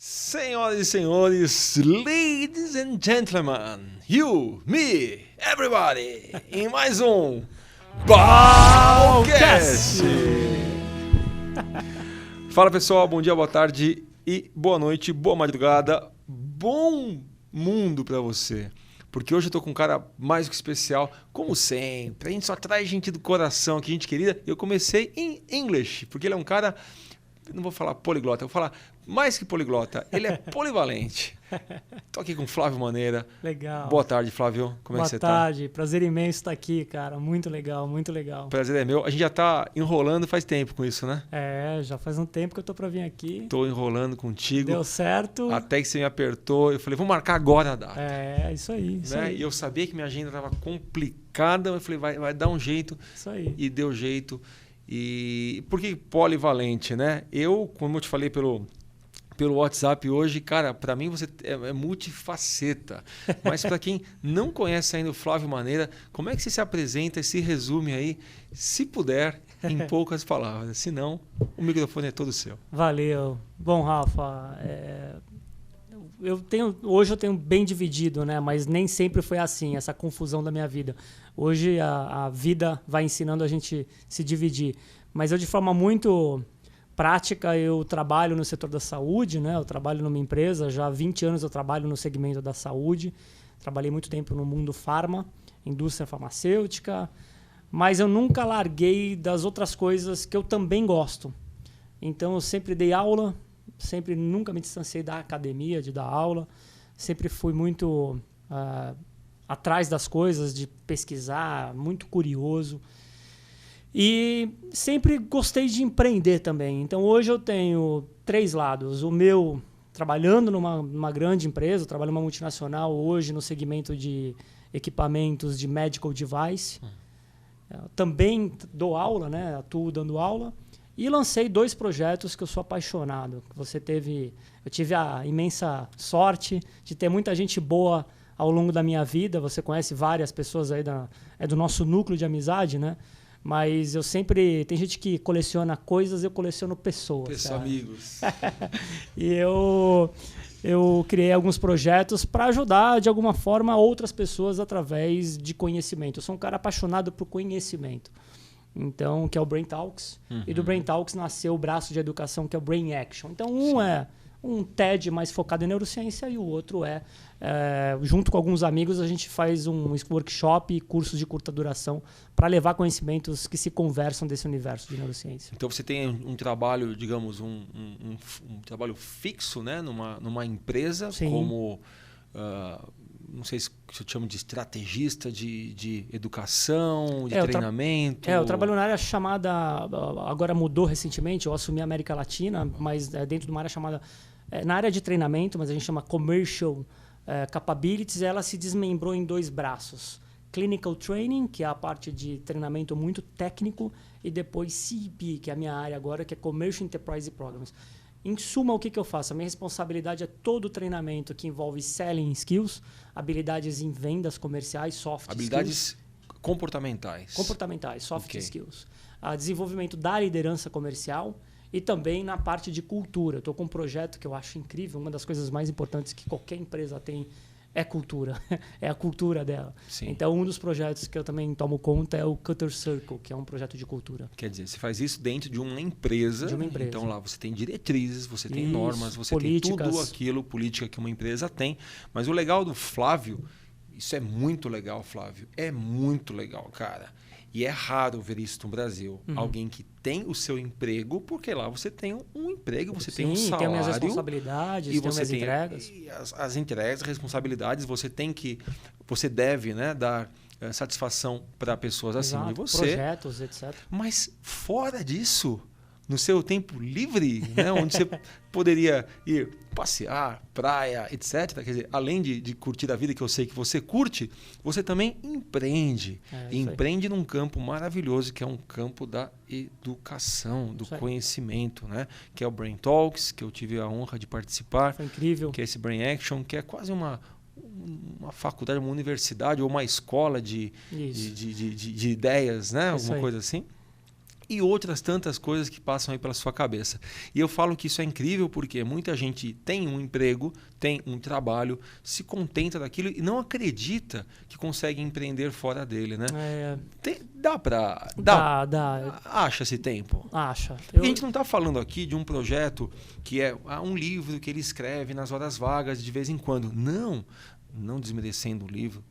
Senhoras e senhores, ladies and gentlemen, you, me, everybody, em mais um Balcast! Fala pessoal, bom dia, boa tarde e boa noite, boa madrugada, bom mundo pra você. Porque hoje eu tô com um cara mais que especial, como sempre. A gente só traz gente do coração aqui, gente querida. Eu comecei em English, porque ele é um cara, não vou falar poliglota, eu vou falar mais que poliglota, ele é polivalente. Tô aqui com o Flávio Maneira. Legal. Boa tarde, Flávio. Como é que você tá? Boa tarde. Prazer imenso estar aqui, cara. Muito legal, muito legal. Prazer é meu. A gente já tá enrolando faz tempo com isso, né? Já faz um tempo que eu tô pra vir aqui. Tô enrolando contigo. Deu certo. Até que você me apertou. Eu falei, vamos marcar agora a data. Isso aí, isso né? aí. E eu sabia que minha agenda tava complicada. Eu falei, vai dar um jeito. Isso aí. E deu jeito. E por que polivalente, né? Eu, como eu te falei pelo WhatsApp hoje, cara, para mim você é multifaceta. Mas para quem não conhece ainda o Flávio Maneira, como é que você se apresenta e se resume aí, se puder, em poucas palavras? Se não, o microfone é todo seu. Valeu. Bom, Rafa, hoje eu tenho bem dividido, né? Mas nem sempre foi assim, essa confusão da minha vida. Hoje a vida vai ensinando a gente se dividir. Mas eu, de forma muito prática, eu trabalho no setor da saúde, né? Eu trabalho numa empresa, já há 20 anos eu trabalho no segmento da saúde. Trabalhei muito tempo no mundo farma, indústria farmacêutica, mas eu nunca larguei das outras coisas que eu também gosto. Então eu sempre dei aula, nunca me distanciei da academia, de dar aula, sempre fui muito atrás das coisas, de pesquisar, muito curioso. E sempre gostei de empreender também. Então hoje eu tenho 3 lados. O meu, trabalhando numa grande empresa, eu trabalho numa multinacional hoje no segmento de equipamentos de medical device. Também dou aula, né? Atuo dando aula. E lancei 2 projetos que eu sou apaixonado. Eu tive a imensa sorte de ter muita gente boa ao longo da minha vida. Você conhece várias pessoas aí do nosso núcleo de amizade, né? Mas eu sempre... Tem gente que coleciona coisas, eu coleciono pessoas. Amigos. E eu criei alguns projetos para ajudar, de alguma forma, outras pessoas através de conhecimento. Eu sou um cara apaixonado por conhecimento. Então, que é o Brain Talks. Uhum. E do Brain Talks nasceu o braço de educação, que é o Brain Action. Então, é um TED mais focado em neurociência e o outro junto com alguns amigos, a gente faz um workshop e cursos de curta duração para levar conhecimentos que se conversam desse universo de neurociência. Então você tem um trabalho, digamos, um trabalho fixo, né, numa empresa. Sim. Como, não sei se eu te chamo de estrategista de educação, de treinamento. Eu trabalho na área chamada, agora mudou recentemente, eu assumi a América Latina, mas dentro de uma área chamada, na área de treinamento, mas a gente chama Commercial Capabilities. Ela se desmembrou em 2 braços. Clinical Training, que é a parte de treinamento muito técnico, e depois CEP, que é a minha área agora, que é Commercial Enterprise Programs. Em suma, o que eu faço? A minha responsabilidade é todo o treinamento que envolve selling skills, habilidades em vendas comerciais, soft habilidades skills. Comportamentais, soft skills. Desenvolvimento da liderança comercial e também na parte de cultura. Estou com um projeto que eu acho incrível. Uma das coisas mais importantes que qualquer empresa tem é cultura. É a cultura dela. Sim. Então, um dos projetos que eu também tomo conta é o Cutter Circle, que é um projeto de cultura. Quer dizer, você faz isso dentro de uma empresa. Então, lá você tem diretrizes, você tem normas, você políticas. Tem tudo aquilo, política que uma empresa tem. Mas o legal do Flávio, isso é muito legal, Flávio. É muito legal, cara. E é raro ver isso no Brasil. Uhum. Alguém que tem o seu emprego, porque lá você tem um emprego, você tem um salário. Tem minhas responsabilidades, tem minhas entregas. As entregas, as responsabilidades, você deve, né, dar satisfação para pessoas acima de você. Projetos, etc. Mas fora disso, no seu tempo livre, né, onde você poderia ir passear, praia, etc. Quer dizer, além de curtir a vida que eu sei que você curte, você também empreende. E empreende num campo maravilhoso, que é um campo da educação, do conhecimento, né? Que é o Brain Talks, que eu tive a honra de participar. Foi incrível. Que é esse Brain Action, que é quase uma faculdade, uma universidade ou uma escola de ideias, né? Alguma coisa assim. e outras tantas coisas que passam aí pela sua cabeça. E eu falo que isso é incrível porque muita gente tem um emprego, tem um trabalho, se contenta daquilo e não acredita que consegue empreender fora dele, né? Dá pra... Dá. Acha esse tempo? Acha. A gente não está falando aqui de um projeto que é um livro que ele escreve nas horas vagas de vez em quando. Não desmerecendo o livro.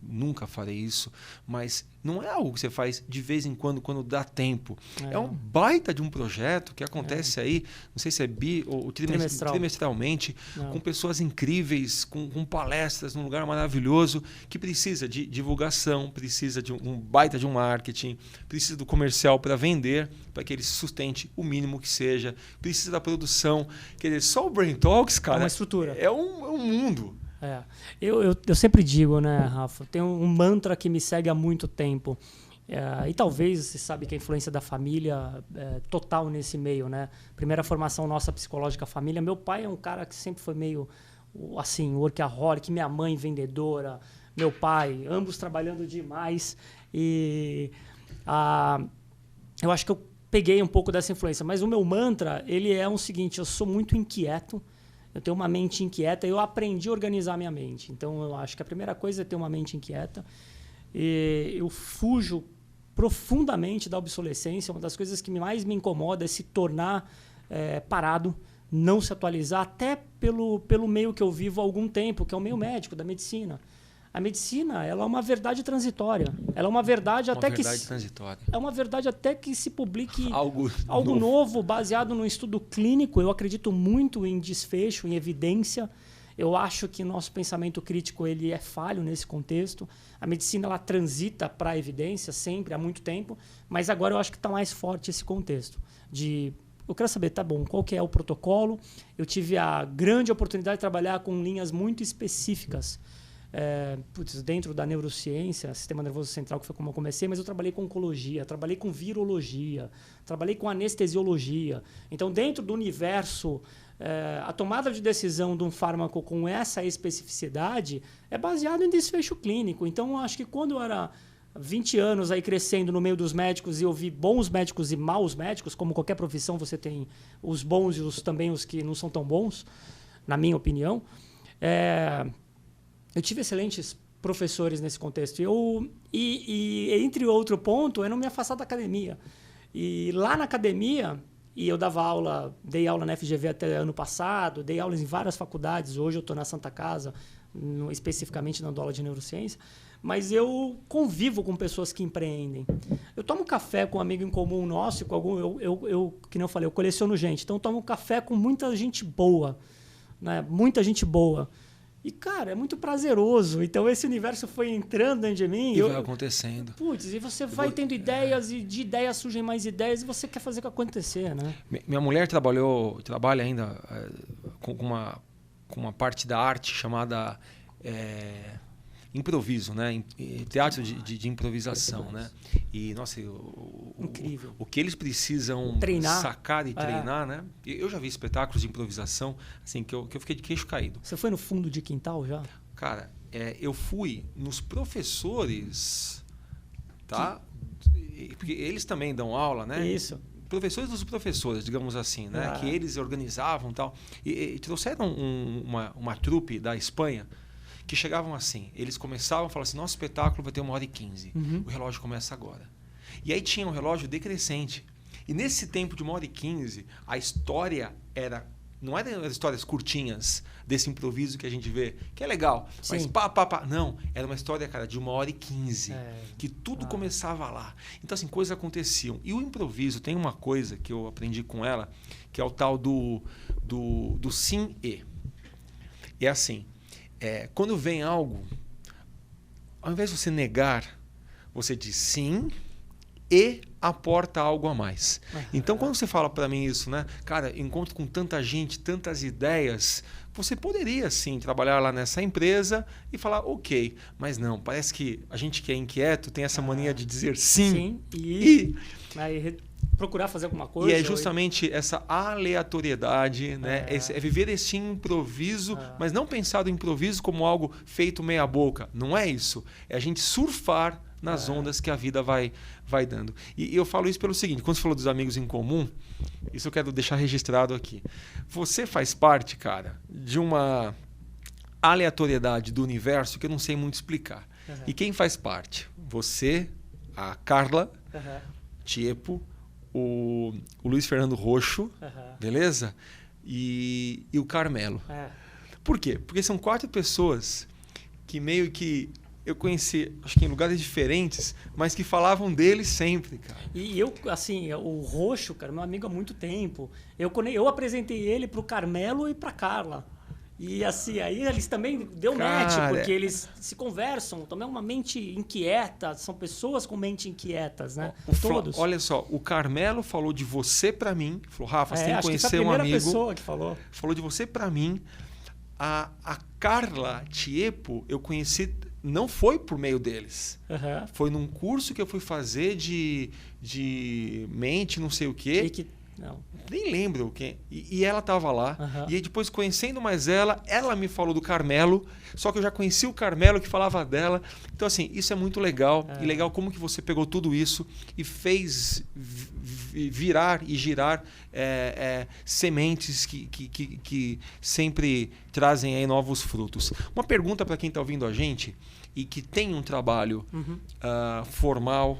Nunca farei isso, mas não é algo que você faz de vez em quando dá tempo. É um baita de um projeto que acontece aí, não sei se é ou trimestralmente, com pessoas incríveis, com palestras num lugar maravilhoso, que precisa de divulgação, precisa de um baita de um marketing, precisa do comercial para vender, para que ele se sustente o mínimo que seja, precisa da produção. Quer dizer, só o Brain Talks, cara, é uma estrutura. É um mundo. Eu sempre digo, né, Rafa, tem um mantra que me segue há muito tempo. E talvez você sabe que a influência da família é total nesse meio, né? Primeira formação nossa psicológica família. Meu pai é um cara que sempre foi meio assim, workaholic, minha mãe vendedora, meu pai, ambos trabalhando demais. E eu acho que eu peguei um pouco dessa influência. Mas o meu mantra, ele é o seguinte: eu sou muito inquieto. Eu tenho uma mente inquieta e eu aprendi a organizar minha mente. Então, eu acho que a primeira coisa é ter uma mente inquieta. E eu fujo profundamente da obsolescência. Uma das coisas que mais me incomoda é se tornar parado, não se atualizar, até pelo meio que eu vivo há algum tempo, que é o meio médico, da medicina. A medicina, ela é uma verdade transitória. Ela é uma verdade transitória. É uma verdade até que se publique algo novo, baseado num estudo clínico. Eu acredito muito em desfecho, em evidência. Eu acho que nosso pensamento crítico ele é falho nesse contexto. A medicina ela transita para a evidência sempre, há muito tempo, mas agora eu acho que está mais forte esse contexto. Eu quero saber, tá bom, qual que é o protocolo? Eu tive a grande oportunidade de trabalhar com linhas muito específicas. Dentro da neurociência, sistema nervoso central, que foi como eu comecei, mas eu trabalhei com oncologia, trabalhei com virologia, trabalhei com anestesiologia. Então, dentro do universo, a tomada de decisão de um fármaco com essa especificidade é baseado em desfecho clínico. Então, eu acho que quando eu era 20 anos aí crescendo no meio dos médicos e eu vi bons médicos e maus médicos, como qualquer profissão, você tem os bons e também os que não são tão bons, na minha opinião. Eu tive excelentes professores nesse contexto. E entre outro ponto, é não me afastar da academia. E lá na academia, e eu dei aula na FGV até ano passado, dei aulas em várias faculdades. Hoje eu estou na Santa Casa, especificamente dando aula de neurociência. Mas eu convivo com pessoas que empreendem. Eu tomo café com um amigo em comum nosso, que nem eu falei, eu coleciono gente. Então eu tomo café com muita gente boa, né? Muita gente boa. E, cara, é muito prazeroso. Então, esse universo foi entrando dentro de mim. E vai acontecendo. E você vai tendo ideias, e de ideias surgem mais ideias, e você quer fazer acontecer, né? Minha mulher trabalha ainda com uma parte da arte chamada improviso, né? Teatro de improvisação, né? E, nossa, incrível. O que eles precisam sacar e treinar, né? Eu já vi espetáculos de improvisação assim, que eu fiquei de queixo caído. Você foi no fundo de quintal já? Cara, eu fui nos professores, tá? Porque eles também dão aula, né? Isso. Professores dos professores, digamos assim, né? Que eles organizavam e tal. E trouxeram uma trupe da Espanha que chegavam assim, eles começavam a falar assim, nosso espetáculo vai ter 1h15, o relógio começa agora. E aí tinha um relógio decrescente. E nesse tempo de 1h15, a história não eram as histórias curtinhas desse improviso que a gente vê, que é legal, mas não, era uma história, cara, de 1h15, que tudo começava lá. Então, assim, coisas aconteciam. E o improviso, tem uma coisa que eu aprendi com ela, que é o tal do sim e. É assim, quando vem algo, ao invés de você negar, você diz sim e aporta algo a mais. Então, quando você fala para mim isso, né? Cara, encontro com tanta gente, tantas ideias, você poderia sim trabalhar lá nessa empresa e falar ok, mas não, parece que a gente que é inquieto tem essa mania de dizer sim e procurar fazer alguma coisa. E é justamente essa aleatoriedade, né? É viver esse improviso, mas não pensar do improviso como algo feito meia boca. Não é isso. É a gente surfar nas ondas que a vida vai dando. E eu falo isso pelo seguinte, quando você falou dos amigos em comum, isso eu quero deixar registrado aqui. Você faz parte, cara, de uma aleatoriedade do universo que eu não sei muito explicar. E quem faz parte? Você, a Carla, Tiepo, o Luiz Fernando Roxo, beleza? E o Carmelo. Por quê? Porque são 4 pessoas que meio que eu conheci, acho que em lugares diferentes, mas que falavam dele sempre, cara. E eu, assim, o Roxo, cara, meu amigo há muito tempo. Eu apresentei ele pro Carmelo e pra Carla. E assim, aí eles também deu match, porque eles se conversam, também é uma mente inquieta, são pessoas com mente inquietas, né? Todos. Olha só, o Carmelo falou de você pra mim, falou, Rafa, você tem que conhecer um amigo. Foi a primeira pessoa que falou. Falou de você pra mim. A Carla Tiepo, eu conheci, não foi por meio deles. Foi num curso que eu fui fazer de mente, não sei o quê. Não. Nem lembro quem. E ela estava lá. E aí depois, conhecendo mais ela me falou do Carmelo. Só que eu já conheci o Carmelo que falava dela. Então, assim, isso é muito legal. E legal como que você pegou tudo isso e fez virar e girar sementes que sempre trazem aí novos frutos. Uma pergunta para quem está ouvindo a gente e que tem um trabalho formal,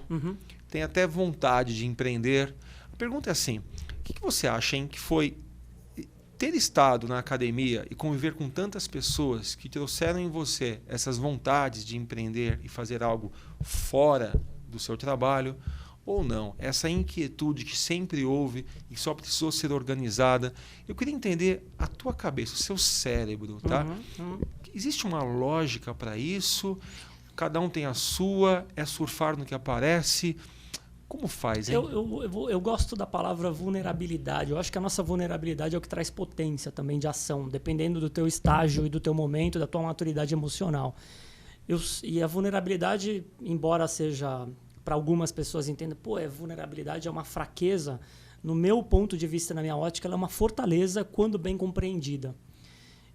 tem até vontade de empreender. A pergunta é assim, o que você acha, hein, que foi ter estado na academia e conviver com tantas pessoas que trouxeram em você essas vontades de empreender e fazer algo fora do seu trabalho, ou não? Essa inquietude que sempre houve e só precisou ser organizada. Eu queria entender a tua cabeça, o seu cérebro, tá? Existe uma lógica para isso? Cada um tem a sua, é surfar no que aparece... Como faz, hein? Eu gosto da palavra vulnerabilidade. Eu acho que a nossa vulnerabilidade é o que traz potência também de ação, dependendo do teu estágio e do teu momento, da tua maturidade emocional. E a vulnerabilidade, embora seja, para algumas pessoas entendam, vulnerabilidade é uma fraqueza, no meu ponto de vista, na minha ótica, ela é uma fortaleza quando bem compreendida.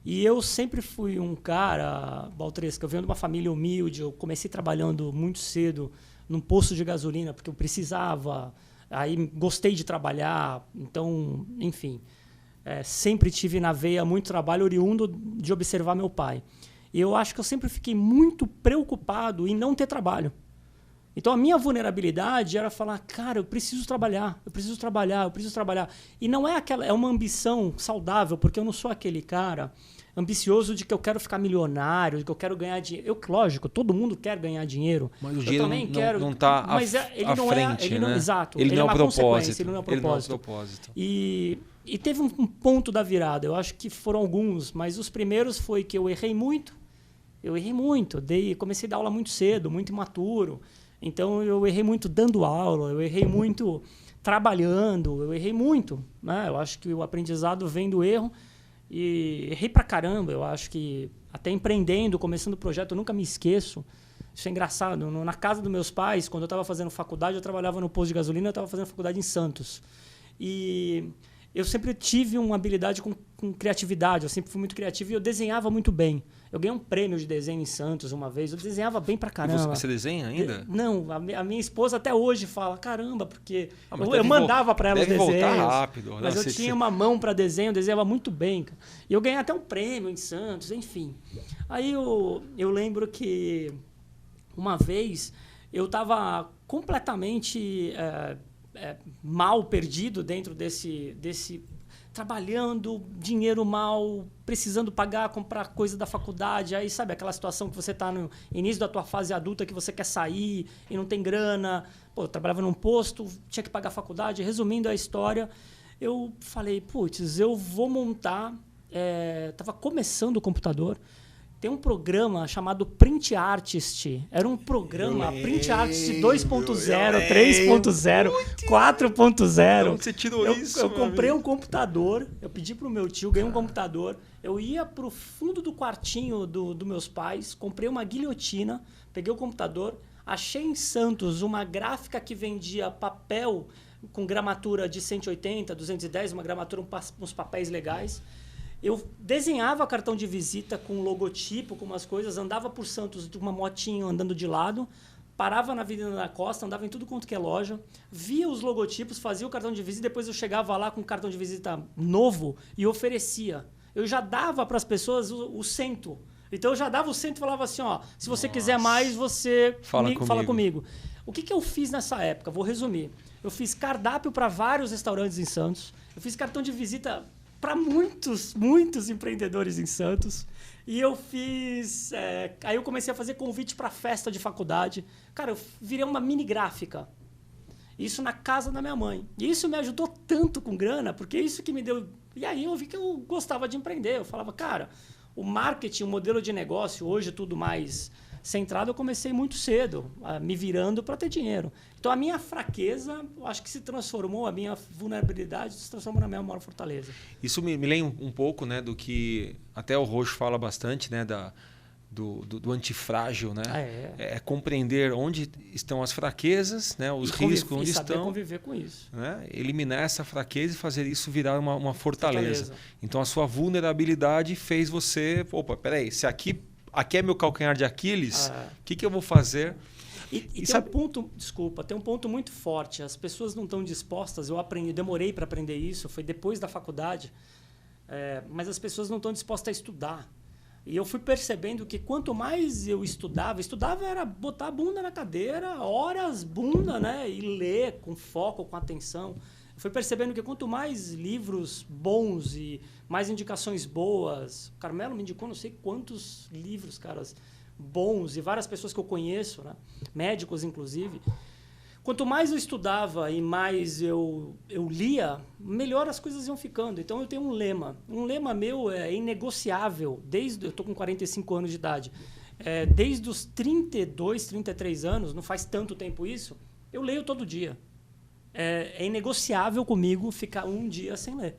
E eu sempre fui um cara, Baltresca, eu venho de uma família humilde, eu comecei trabalhando muito cedo, num posto de gasolina, porque eu precisava, aí gostei de trabalhar, então, enfim, sempre tive na veia muito trabalho oriundo de observar meu pai. E eu acho que eu sempre fiquei muito preocupado em não ter trabalho. Então, a minha vulnerabilidade era falar, cara, eu preciso trabalhar, eu preciso trabalhar, eu preciso trabalhar. E não é é uma ambição saudável, porque eu não sou aquele cara ambicioso de que eu quero ficar milionário, de que eu quero ganhar dinheiro. Lógico, todo mundo quer ganhar dinheiro. Mas o dinheiro não está à frente, né? Exato. Ele não é o propósito. Ele não é o propósito. E teve um ponto da virada. Eu acho que foram alguns, mas os primeiros foi que eu errei muito. Comecei a dar aula muito cedo, muito imaturo. Então, eu errei muito dando aula, eu errei muito trabalhando, eu errei muito. Né? Eu acho que o aprendizado vem do erro. E errei pra caramba, eu acho que até empreendendo, começando o projeto, eu nunca me esqueço. Isso é engraçado. Na casa dos meus pais, quando eu estava fazendo faculdade, eu trabalhava no posto de gasolina, eu estava fazendo faculdade em Santos. E eu sempre tive uma habilidade com criatividade, eu sempre fui muito criativo e eu desenhava muito bem. Eu ganhei um prêmio de desenho em Santos uma vez, eu desenhava bem pra caramba. E você desenha ainda? Não, a minha esposa até hoje fala, caramba, porque eu mandava pra ela os desenhos. Deve voltar rápido. Mas eu tinha uma mão pra desenho, eu desenhava muito bem. E eu ganhei até um prêmio em Santos, enfim. Aí eu lembro que uma vez eu estava completamente mal perdido dentro desse trabalhando, dinheiro mal, precisando comprar coisa da faculdade. Aí, sabe, aquela situação que você está no início da tua fase adulta, que você quer sair e não tem grana. Eu trabalhava num posto, tinha que pagar a faculdade. Resumindo a história, eu falei, eu vou montar... Estava começando o computador. Tem um programa chamado Print Artist. Era um programa Print Artist 2.0, 3.0, 4.0. Onde você tirou isso? Eu comprei um computador, eu pedi pro meu tio, ganhei um computador. Eu ia pro fundo do quartinho dos meus pais, comprei uma guilhotina, peguei o computador, achei em Santos uma gráfica que vendia papel com gramatura de 180, 210, uma gramatura, uns papéis legais. Eu desenhava cartão de visita com logotipo, com umas coisas, andava por Santos de uma motinha andando de lado, parava na Avenida da Costa, andava em tudo quanto que é loja, via os logotipos, fazia o cartão de visita, depois eu chegava lá com um cartão de visita novo e oferecia. Eu já dava para as pessoas o cento. Então eu já dava o cento e falava assim, ó, se você quiser mais, você fala comigo. O que eu fiz nessa época? Vou resumir. Eu fiz cardápio para vários restaurantes em Santos. Eu fiz cartão de visita para muitos, muitos empreendedores em Santos. E eu fiz... aí eu comecei a fazer convite para festa de faculdade. Cara, eu virei uma mini gráfica. Isso na casa da minha mãe. E isso me ajudou tanto com grana, porque isso que me deu... E aí eu vi que eu gostava de empreender. Eu falava, cara, o marketing, o modelo de negócio, hoje tudo mais centrado, eu comecei muito cedo, me virando para ter dinheiro. Então a minha fraqueza, eu acho que se transformou, a minha vulnerabilidade se transformou na minha maior fortaleza. Isso me lembra um pouco, né, do que até o Roxo fala bastante, né, do antifrágil, né? É compreender onde estão as fraquezas, né, os riscos onde estão. Saber conviver com isso. Né, eliminar essa fraqueza e fazer isso virar uma fortaleza. Então a sua vulnerabilidade fez você, opa, peraí, se aqui é meu calcanhar de Aquiles, o que eu vou fazer? E tem um ponto, desculpa, tem um ponto muito forte. As pessoas não estão dispostas, eu demorei para aprender isso, foi depois da faculdade, mas as pessoas não estão dispostas a estudar. E eu fui percebendo que quanto mais eu estudava era botar a bunda na cadeira, horas bunda, né? E ler com foco, com atenção. Eu fui percebendo que quanto mais livros bons e mais indicações boas... O Carmelo me indicou não sei quantos livros, caras, bons, e várias pessoas que eu conheço, né? Médicos, inclusive. Quanto mais eu estudava e mais eu lia, melhor as coisas iam ficando. Então, eu tenho um lema. Um lema meu é inegociável. Eu estou com 45 anos de idade. Desde os 32, 33 anos, não faz tanto tempo isso, eu leio todo dia. É inegociável comigo ficar um dia sem ler.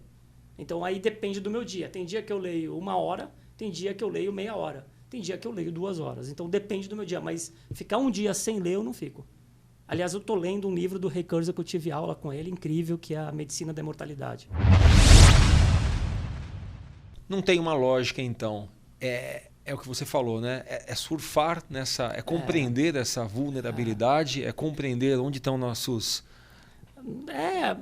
Então, aí depende do meu dia. Tem dia que eu leio 1 hora, tem dia que eu leio meia hora, tem dia que eu leio 2 horas. Então, depende do meu dia. Mas ficar um dia sem ler, eu não fico. Aliás, eu estou lendo um livro do Ray Kurzweil, que eu tive aula com ele, incrível, que é A Medicina da Imortalidade. Não tem uma lógica, então. É o que você falou, né? É surfar nessa... É compreender essa vulnerabilidade, é compreender onde estão nossos...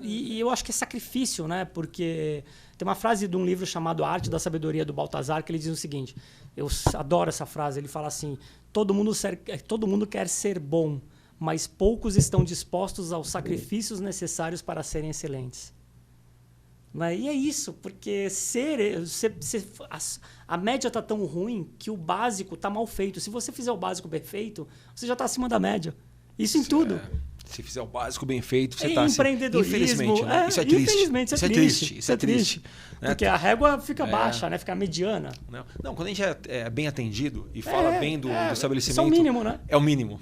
E eu acho que é sacrifício, né? Porque tem uma frase de um livro chamado A Arte da Sabedoria, do Baltazar, que ele diz o seguinte, eu adoro essa frase, ele fala assim, todo mundo quer ser bom, mas poucos estão dispostos aos sacrifícios necessários para serem excelentes. E é isso, porque a média está tão ruim que o básico está mal feito. Se você fizer o básico bem feito, você já está acima da média. Isso em tudo. Se fizer o básico bem feito, você está... Empreendedorismo. Infelizmente, né? Isso é triste. Infelizmente, isso é triste. Né? Porque a régua fica baixa, né? Fica mediana. Não, quando a gente é bem atendido e fala bem do estabelecimento... Isso é o mínimo, né? É o mínimo.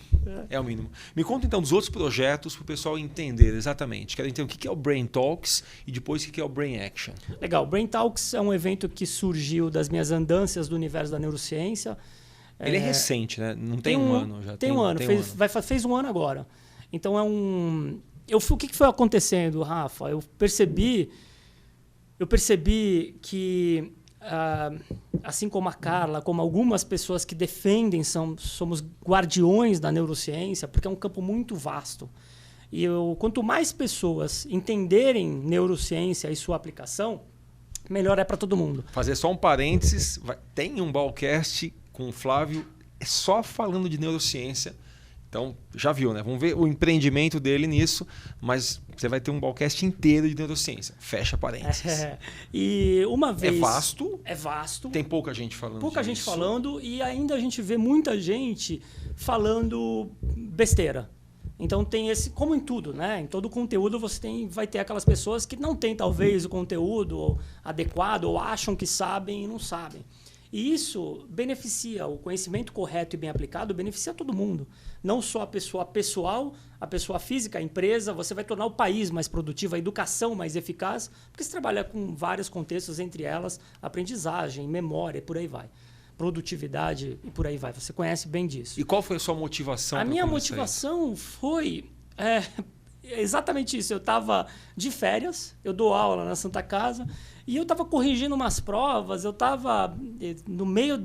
É o mínimo. Me conta então dos outros projetos para o pessoal entender exatamente. Quero entender o que é o Brain Talks e depois o que é o Brain Action. Legal. O Brain Talks é um evento que surgiu das minhas andas do universo da neurociência. Ele é recente, né? Não tem um ano já. Tem um ano. Fez um ano agora. Então o que foi acontecendo, Rafa? Eu percebi que, assim como a Carla, como algumas pessoas que defendem, somos guardiões da neurociência, porque é um campo muito vasto. E quanto mais pessoas entenderem neurociência e sua aplicação, melhor é para todo mundo. Fazer só um parênteses, tem um Balcast com o Flávio só falando de neurociência. Então, já viu, né? Vamos ver o empreendimento dele nisso, mas você vai ter um Balcast inteiro de neurociência. Fecha parênteses. E uma vez... É vasto. Tem pouca gente falando Pouca gente falando e ainda a gente vê muita gente falando besteira. Então, tem esse... Como em tudo, né? Em todo conteúdo vai ter aquelas pessoas que não têm, talvez, o conteúdo adequado ou acham que sabem e não sabem. E isso beneficia, o conhecimento correto e bem aplicado beneficia todo mundo. Não só a pessoa pessoal, a pessoa física, a empresa, você vai tornar o país mais produtivo, a educação mais eficaz, porque você trabalha com vários contextos, entre elas aprendizagem, memória, e por aí vai. Produtividade e por aí vai. Você conhece bem disso. E qual foi a sua motivação? A minha motivação foi exatamente isso. Eu estava de férias, eu dou aula na Santa Casa, e eu estava corrigindo umas provas, eu estava no meio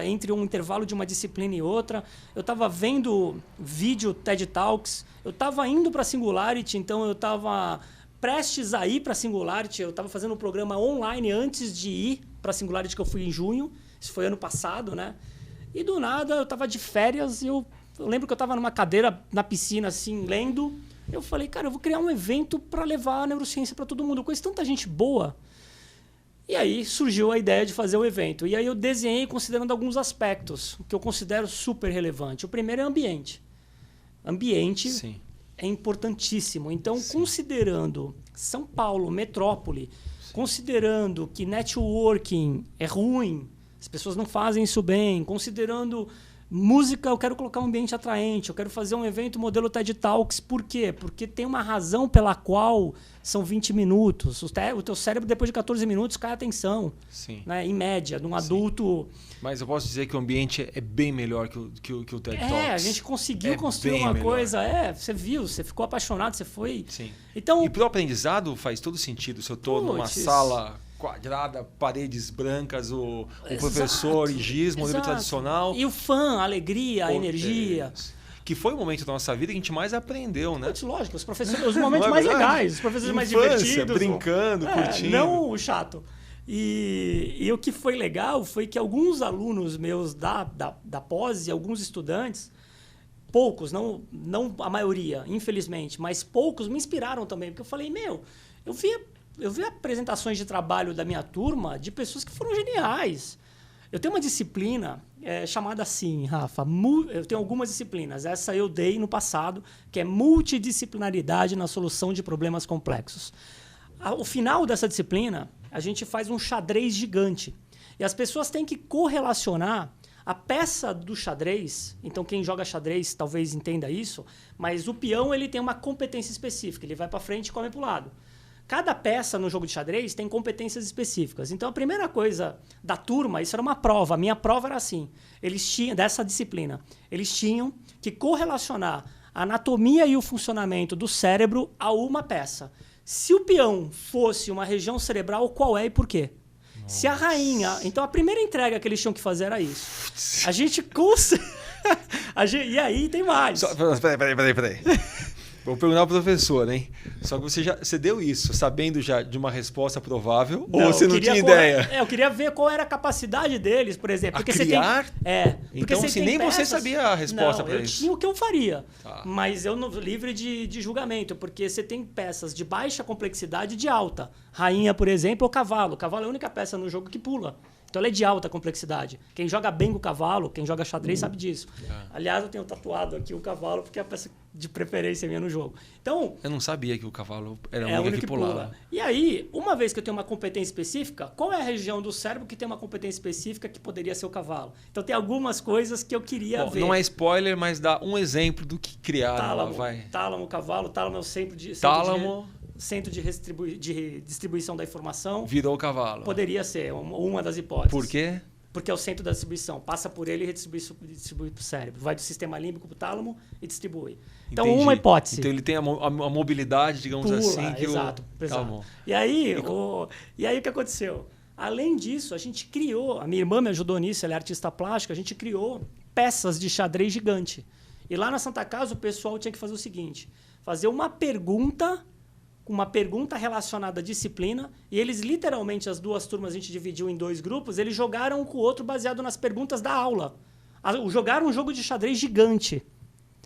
entre um intervalo de uma disciplina e outra, eu estava vendo vídeo TED Talks, eu estava indo para a Singularity, então eu estava prestes a ir para a Singularity, eu estava fazendo um programa online antes de ir para a Singularity, que eu fui em junho, isso foi ano passado, né? E do nada eu estava de férias e eu lembro que eu estava numa cadeira na piscina, assim, lendo. Eu falei, cara, eu vou criar um evento para levar a neurociência para todo mundo. Eu conheço tanta gente boa. E aí surgiu a ideia de fazer o evento. E aí eu desenhei considerando alguns aspectos que eu considero super relevante. O primeiro é ambiente. Ambiente Sim. é importantíssimo. Então, Sim. considerando São Paulo, metrópole, considerando que networking é ruim, as pessoas não fazem isso bem, considerando música, eu quero colocar um ambiente atraente, eu quero fazer um evento modelo TED Talks. Por quê? Porque tem uma razão pela qual são 20 minutos. O teu cérebro, depois de 14 minutos, cai a atenção. Sim. Né? Em média, num adulto... Mas eu posso dizer que o ambiente é bem melhor que o TED Talks. A gente conseguiu construir uma melhor. coisa. Você viu, você ficou apaixonado, você foi... Sim. Então, e pro aprendizado faz todo sentido. Se eu estou numa sala quadrada, paredes brancas, o professor e giz, modelo tradicional. E o fã, a alegria, a energia. Que foi o momento da nossa vida que a gente mais aprendeu, né? Lógico, os professores, os momentos mais legais, os professores mais divertidos. Brincando, curtindo. Não o chato. E o que foi legal foi que alguns alunos meus da pós e alguns estudantes, poucos, não a maioria, infelizmente, mas poucos me inspiraram também. Porque eu falei, eu vi apresentações de trabalho da minha turma de pessoas que foram geniais. Eu tenho uma disciplina chamada assim, Rafa, eu tenho algumas disciplinas. Essa eu dei no passado, que é multidisciplinaridade na solução de problemas complexos. Ao final dessa disciplina, a gente faz um xadrez gigante. E as pessoas têm que correlacionar a peça do xadrez. Então, quem joga xadrez talvez entenda isso, mas o peão ele tem uma competência específica. Ele vai para frente e come para o lado. Cada peça no jogo de xadrez tem competências específicas. Então, a primeira coisa da turma, isso era uma prova. A minha prova era assim. Dessa disciplina, eles tinham que correlacionar a anatomia e o funcionamento do cérebro a uma peça. Se o peão fosse uma região cerebral, qual é e por quê? Nossa. Se a rainha... Então, a primeira entrega que eles tinham que fazer era isso. A gente consegue... E aí tem mais. Peraí. Vou perguntar pro professor, hein? Só que você deu isso sabendo já de uma resposta provável ou você não tinha ideia? Eu queria ver qual era a capacidade deles, por exemplo. Porque criar? Porque então, se nem peças, você sabia a resposta para isso. Eu tinha o que eu faria, mas eu não livre de julgamento, porque você tem peças de baixa complexidade e de alta. Rainha, por exemplo, ou cavalo. O cavalo é a única peça no jogo que pula. Então, ela é de alta complexidade. Quem joga bem com o cavalo, quem joga xadrez, sabe disso. Aliás, eu tenho tatuado aqui o cavalo, porque é a peça de preferência minha no jogo. Então, eu não sabia que o cavalo era a única que pulava. E aí, uma vez que eu tenho uma competência específica, qual é a região do cérebro que tem uma competência específica que poderia ser o cavalo? Então, tem algumas coisas que eu queria ver. Não é spoiler, mas dá um exemplo do que criaram. Tálamo, cavalo. Tálamo é o centro de... Centro de distribuição da informação. Virou o cavalo. Poderia ser uma das hipóteses. Por quê? Porque é o centro da distribuição. Passa por ele e distribui para o cérebro. Vai do sistema límbico para o tálamo e distribui. Então, uma hipótese. Então, ele tem a mobilidade, digamos assim. Que exato. E aí, o que aconteceu? Além disso, a gente criou... A minha irmã me ajudou nisso, ela é artista plástica. A gente criou peças de xadrez gigante. E lá na Santa Casa, o pessoal tinha que fazer o seguinte. Fazer uma pergunta relacionada à disciplina, e eles literalmente, as duas turmas, a gente dividiu em 2 grupos, eles jogaram um com o outro baseado nas perguntas da aula. Jogaram um jogo de xadrez gigante.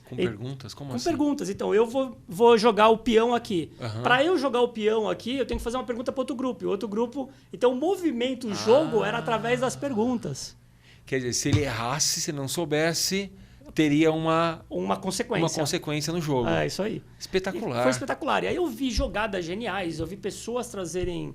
Com perguntas? Como assim? Com perguntas. Então, eu vou jogar o peão aqui. Para eu jogar o peão aqui, eu tenho que fazer uma pergunta para outro grupo. E outro grupo... Então, o movimento, o jogo, era através das perguntas. Quer dizer, se ele errasse, se ele não soubesse... teria uma consequência no jogo. É, isso aí. Espetacular. Foi espetacular. E aí eu vi jogadas geniais, eu vi pessoas trazerem...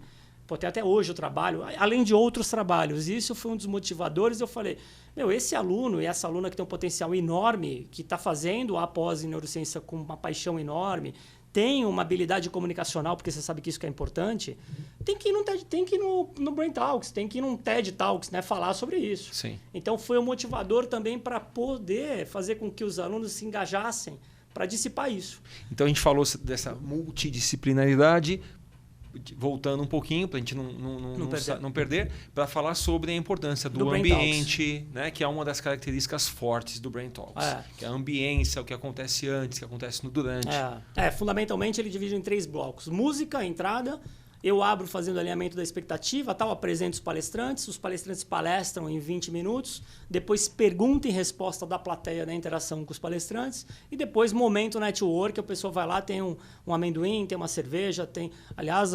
tem até hoje o trabalho, além de outros trabalhos. E isso foi um dos motivadores. Eu falei, esse aluno e essa aluna que tem um potencial enorme, que está fazendo a pós em neurociência com uma paixão enorme, tem uma habilidade comunicacional, porque você sabe que isso que é importante, tem que ir no Brain Talks, tem que ir num TED Talks, né, falar sobre isso. Sim. Então, foi um motivador também para poder fazer com que os alunos se engajassem para dissipar isso. Então, a gente falou dessa multidisciplinaridade voltando um pouquinho, para a gente não perder, para falar sobre a importância do Brain ambiente, né, que é uma das características fortes do Brain Talks. Que é a ambiência, o que acontece antes, o que acontece no durante. Fundamentalmente ele divide em 3 blocos. Música, entrada. Eu abro fazendo alinhamento da expectativa, apresento os palestrantes palestram em 20 minutos, depois pergunta e resposta da plateia da interação com os palestrantes, e depois momento network, a pessoa vai lá, tem um amendoim, tem uma cerveja, aliás,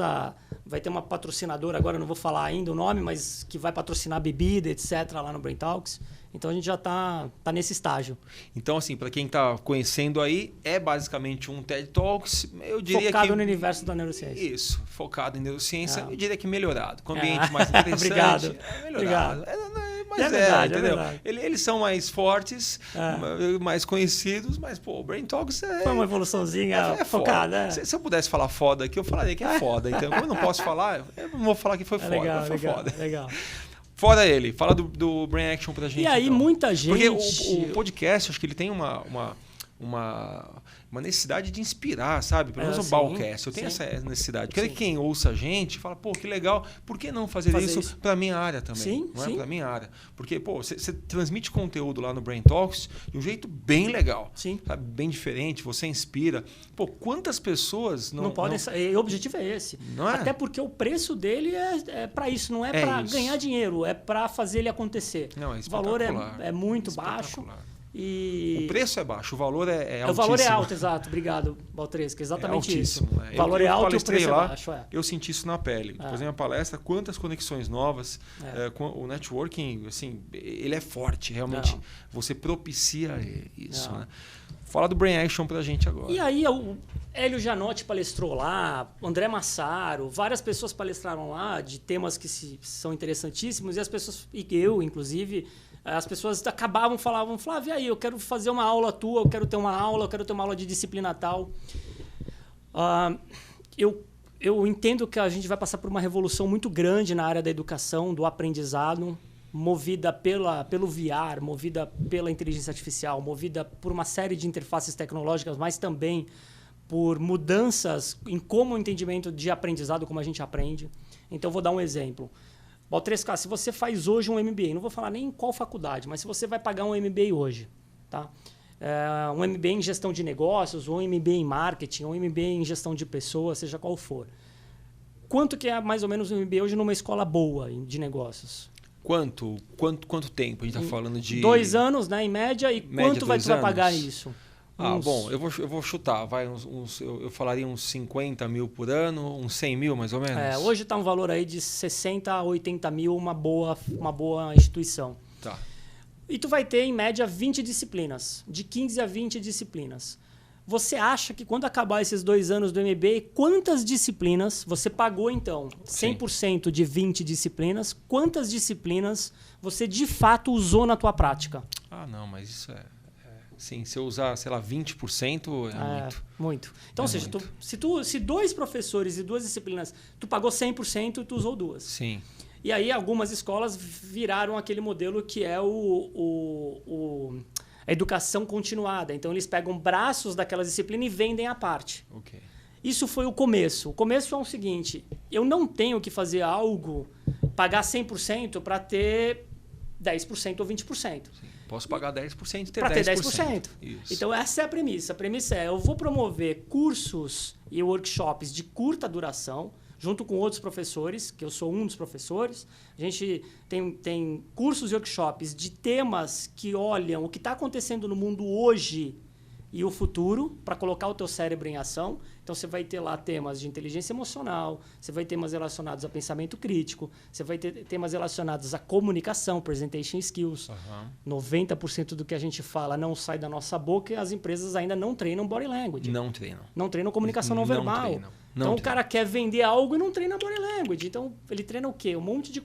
vai ter uma patrocinadora, agora eu não vou falar ainda o nome, mas que vai patrocinar bebida, etc., lá no Brain Talks. Então a gente já está nesse estágio. Então, assim, para quem está conhecendo aí, é basicamente um TED Talks, eu diria focado no universo da neurociência. Isso, focado em neurociência, eu diria que melhorado. Com ambiente mais interessante. Obrigado. Melhorado. Mas é verdade, entendeu? É verdade. Eles são mais fortes, mais conhecidos, mas, pô, o Brain Talks foi uma evoluçãozinha focada. Se eu pudesse falar foda aqui, eu falaria que é foda. Então, como eu não posso falar, eu não vou falar que foi foda. Legal. Fora ele, fala do Brain Action pra gente. E aí, então. muita gente... Porque o podcast, acho que ele tem uma necessidade de inspirar, sabe? Pelo menos o Balcast. Eu tenho essa necessidade. Porque quem ouça a gente fala, pô, que legal, por que não fazer isso para a minha área também? Sim, não é para a minha área. Porque, pô, você transmite conteúdo lá no Brain Talks de um jeito bem legal. Sim. Sabe? Bem diferente, você inspira. Pô, quantas pessoas não podem... O objetivo é esse. Não é? Até porque o preço dele é para isso, não é para ganhar dinheiro, é para fazer ele acontecer. Não, é o valor é muito baixo. O preço é baixo, o valor é altíssimo. O valor é alto, exato. Obrado, Baltresca. Exatamente isso. O valor é alto e o preço é baixo. Eu senti isso na pele. Depois da minha palestra, quantas conexões novas. O networking, assim, ele é forte, realmente. Você propicia isso. Né? Fala do Brain Action pra gente agora. E aí, o Hélio Janotti palestrou lá, André Massaro, várias pessoas palestraram lá de temas que são interessantíssimos, e as pessoas, e eu, inclusive... As pessoas falavam, Flávio, e aí, eu quero fazer uma aula tua, eu quero ter uma aula de disciplina tal. Eu entendo que a gente vai passar por uma revolução muito grande na área da educação, do aprendizado, movida pelo VR, movida pela inteligência artificial, movida por uma série de interfaces tecnológicas, mas também por mudanças em como o entendimento de aprendizado, como a gente aprende. Então, vou dar um exemplo. Baltresca, se você faz hoje um MBA, não vou falar nem em qual faculdade, mas se você vai pagar um MBA hoje, tá? Um MBA em gestão de negócios, ou um MBA em marketing, ou um MBA em gestão de pessoas, seja qual for. Quanto que é mais ou menos um MBA hoje numa escola boa de negócios? Quanto tempo? A gente está falando de... 2 anos, né, em média, e quanto tu vai pagar isso? Bom, eu vou chutar, eu falaria uns 50 mil por ano, uns 100 mil mais ou menos. Hoje está um valor aí de 60 a 80 mil, uma boa instituição. Tá. E tu vai ter, em média, 20 disciplinas, de 15 a 20 disciplinas. Você acha que quando acabar esses 2 anos do MBA, quantas disciplinas você pagou, então? 100% de 20 disciplinas, quantas disciplinas você de fato usou na tua prática? Não, mas isso Sim, se eu usar, sei lá, 20% muito. Muito. Então, ou seja, se 2 professores e 2 disciplinas, tu pagou 100% e tu usou 2. Sim. E aí algumas escolas viraram aquele modelo que é a educação continuada. Então, eles pegam braços daquela disciplina e vendem à parte. Okay. Isso foi o começo. O começo é o seguinte, eu não tenho que fazer algo, pagar 100% para ter 10% ou 20%. Sim. Posso pagar 10% e ter 10%. Para ter 10%. Isso. Então, essa é a premissa. A premissa é, eu vou promover cursos e workshops de curta duração, junto com outros professores, que eu sou um dos professores. A gente tem cursos e workshops de temas que olham o que está acontecendo no mundo hoje e o futuro, para colocar o teu cérebro em ação. Então, você vai ter lá temas de inteligência emocional, você vai ter temas relacionados a pensamento crítico, você vai ter temas relacionados à comunicação, presentation skills. 90% do que a gente fala não sai da nossa boca e as empresas ainda não treinam body language. Não treinam. Não treinam comunicação não verbal. Então, o cara quer vender algo e não treina body language. Então, ele treina o quê? Um monte de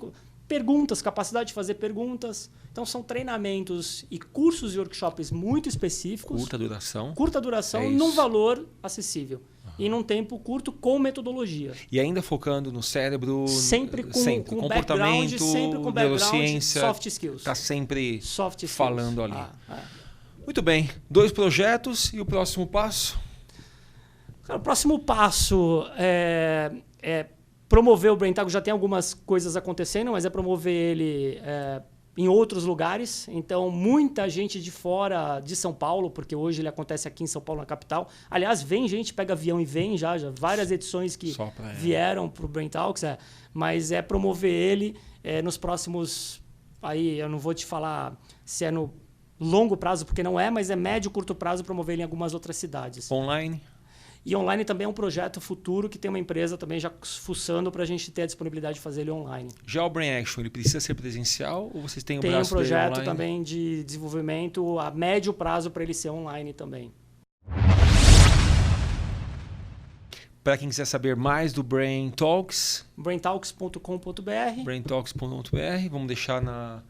perguntas, capacidade de fazer perguntas. Então, são treinamentos e cursos e workshops muito específicos. Curta duração, num valor acessível. E num tempo curto com metodologia. E ainda focando no cérebro, sempre com comportamento, sempre com neurociência, soft skills. Está sempre soft falando ali. Muito bem. 2 projetos e o próximo passo? Cara, o próximo passo é promover o Brain Talks, já tem algumas coisas acontecendo, mas é promover ele em outros lugares. Então, muita gente de fora de São Paulo, porque hoje ele acontece aqui em São Paulo, na capital. Aliás, vem gente, pega avião e vem já várias edições que vieram para o Brain Talks. Mas é promover ele nos próximos... Aí eu não vou te falar se é no longo prazo, porque não é, mas é médio, curto prazo, promover ele em algumas outras cidades. Online? E online também é um projeto futuro que tem uma empresa também já fuçando para a gente ter a disponibilidade de fazer ele online. Já o Brain Action, ele precisa ser presencial ou vocês têm um braço dele online? Tem um projeto também de desenvolvimento a médio prazo para ele ser online também. Para quem quiser saber mais do Brain Talks, braintalks.com.br. braintalks.com.br, vamos deixar na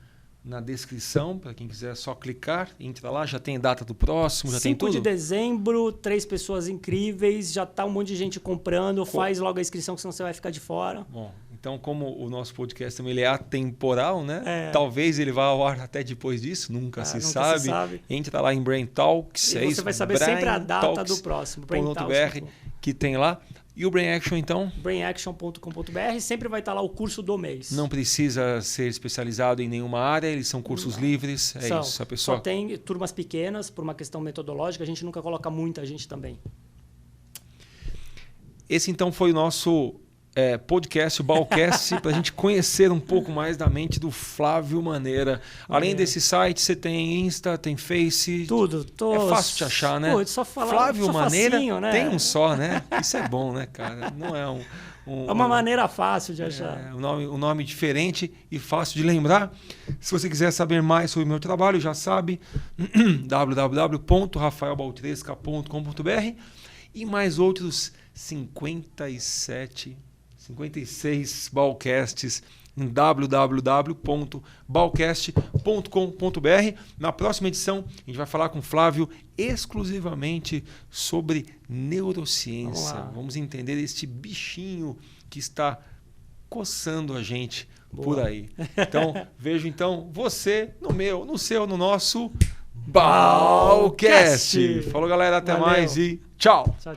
descrição, para quem quiser só clicar, entra lá, já tem data do próximo, já tem tudo? 5 de dezembro, 3 pessoas incríveis, já tá um monte de gente comprando, faz logo a inscrição, que senão você vai ficar de fora. Bom, então como o nosso podcast também ele é atemporal, né? Talvez ele vá ao ar até depois disso, nunca se sabe. Entra lá em Brain Talks, e você vai saber sempre a data do próximo. Brain.br, que tem lá. E o Brain Action, então? brainaction.com.br, sempre vai estar lá o curso do mês. Não precisa ser especializado em nenhuma área, eles são cursos livres, isso. A pessoa... Só tem turmas pequenas, por uma questão metodológica, a gente nunca coloca muita gente também. Esse, então, foi o nosso podcast, o Balcast, para a gente conhecer um pouco mais da mente do Flávio Maneira. Além desse site, você tem Insta, tem Face. Tudo. É fácil de achar, né? Pô, só falar, Flávio só Maneira facinho, né? tem um só, né? Isso é bom, né, cara? Não é é uma maneira fácil de achar. Um nome diferente e fácil de lembrar. Se você quiser saber mais sobre o meu trabalho, já sabe, www.rafaelbaltresca.com.br e mais outros 56 Balcasts em www.balcast.com.br. Na próxima edição, a gente vai falar com o Flávio exclusivamente sobre neurociência. Vamos entender este bichinho que está coçando a gente por aí. Então, vejo você no meu, no seu, no nosso Balcast. Falou, galera, até mais e tchau. Tchau.